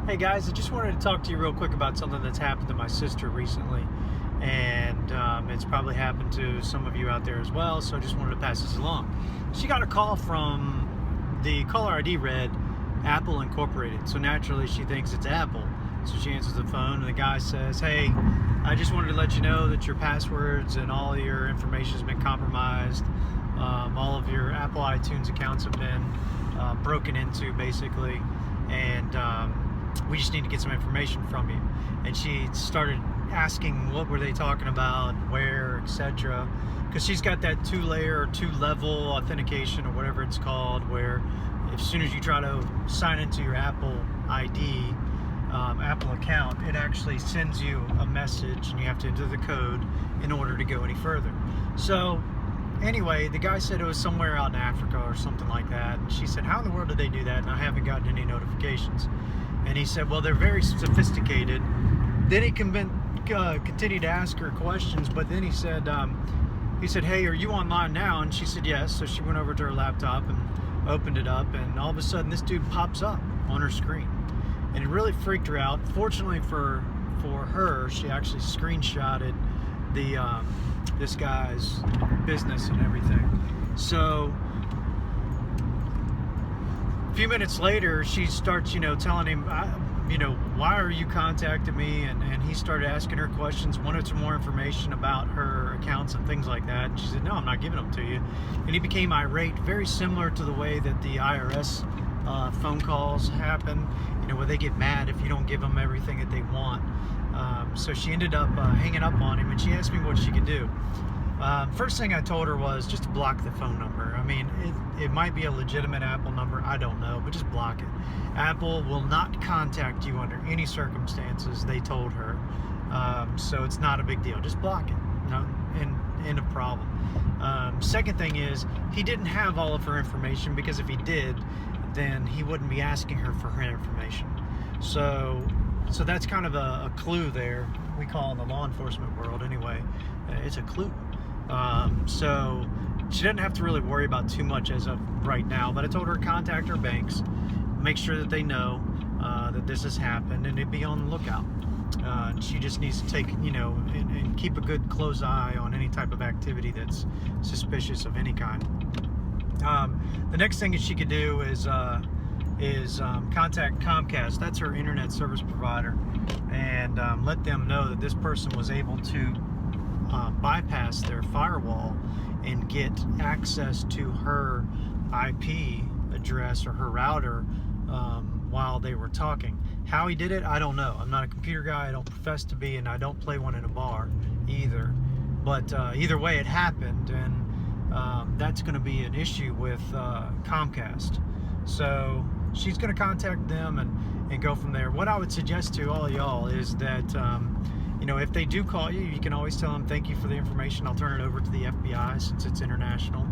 Hey guys, I just wanted to talk to you real quick about something that's happened to my sister recently, and it's probably happened to some of you out there as well. So I just wanted to pass this along. She got a call from the caller ID read Apple Incorporated, so naturally she thinks it's Apple. So she answers the phone, and the guy says, "Hey, I just wanted to let you know that your passwords and all your information has been compromised. All of your Apple iTunes accounts have been broken into, basically, and we just need to get some information from you." And she started asking what were they talking about, where, etc., because she's got that two-layer or two-level authentication or whatever it's called, where as soon as you try to sign into your Apple ID, Apple account, it actually sends you a message and you have to enter the code in order to go any further. So anyway, the guy said it was somewhere out in Africa or something like that, and she said, "How in the world did they do that? And I haven't gotten any notifications." And he said, "Well, they're very sophisticated." Then he continued to ask her questions, but then he said, "Hey, are you online now?" And she said, "Yes." So she went over to her laptop and opened it up, and all of a sudden this dude pops up on her screen, and it really freaked her out. Fortunately for her, she actually screenshotted the this guy's business and everything. So a few minutes later, she starts, telling him, "Why are you contacting me?" And he started asking her questions, wanted some more information about her accounts and things like that. And she said, "No, I'm not giving them to you." And he became irate, very similar to the way that the IRS phone calls happen, where they get mad if you don't give them everything that they want. So she ended up hanging up on him, and she asked me what she could do. First thing I told her was just to block the phone number. I mean, it might be a legitimate Apple number, I don't know, but just block it. Apple will not contact you under any circumstances, they told her. So it's not a big deal. Just block it. No, end of problem. Second thing is, he didn't have all of her information, because if he did, then he wouldn't be asking her for her information. So that's kind of a clue there. We call in the law enforcement world anyway. It's a clue. So she doesn't have to really worry about too much as of right now, but I told her to contact her banks, make sure that they know that this has happened, and to be on the lookout. She just needs to take, and keep a good close eye on any type of activity that's suspicious of any kind. The next thing that she could do is contact Comcast. That's her internet service provider, and let them know that this person was able to bypass their firewall and get access to her IP address or her router while they were talking. How he did it, I don't know. I'm not a computer guy. I don't profess to be, and I don't play one in a bar either. But either way, it happened, and that's going to be an issue with Comcast. So she's going to contact them and go from there. What I would suggest to all y'all is that if they do call you, you can always tell them, "Thank you for the information. I'll turn it over to the FBI since it's international."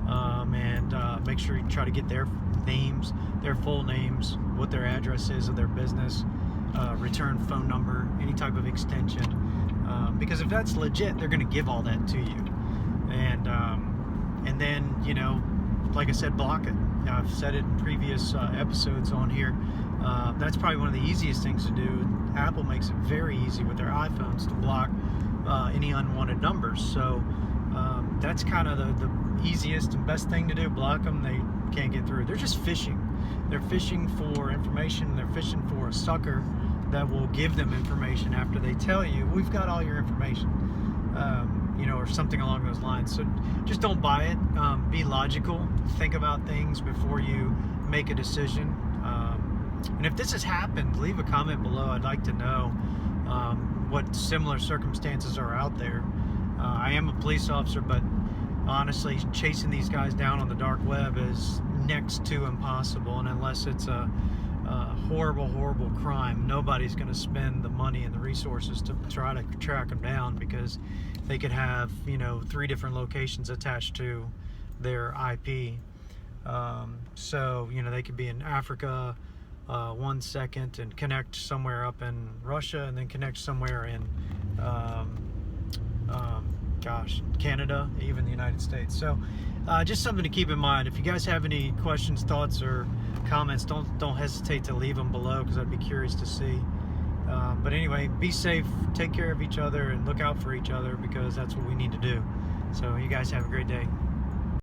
And make sure you try to get their names, their full names, what their address is of their business, return phone number, any type of extension. Because if that's legit, they're going to give all that to you. And then, like I said, block it. I've said it in previous episodes on here. That's probably one of the easiest things to do. Apple makes it very easy with their iPhones to block any unwanted numbers. So that's kind of the easiest and best thing to do. Block them. They can't get through. They're just fishing. They're fishing for information. They're fishing for a sucker that will give them information after they tell you, "We've got all your information," or something along those lines. So just don't buy it. Be logical. Think about things before you make a decision. And if this has happened, leave a comment below. I'd like to know what similar circumstances are out there. I am a police officer, but honestly, chasing these guys down on the dark web is next to impossible. And unless it's a horrible, horrible crime, nobody's going to spend the money and the resources to try to track them down, because they could have 3 different locations attached to their IP. So they could be in Africa 1 second and connect somewhere up in Russia, and then connect somewhere in Canada, even the United States. So just something to keep in mind. If you guys have any questions, thoughts, or comments, don't hesitate to leave them below, because I'd be curious to see. But anyway, be safe, take care of each other, and look out for each other, because that's what we need to do. So you guys have a great day.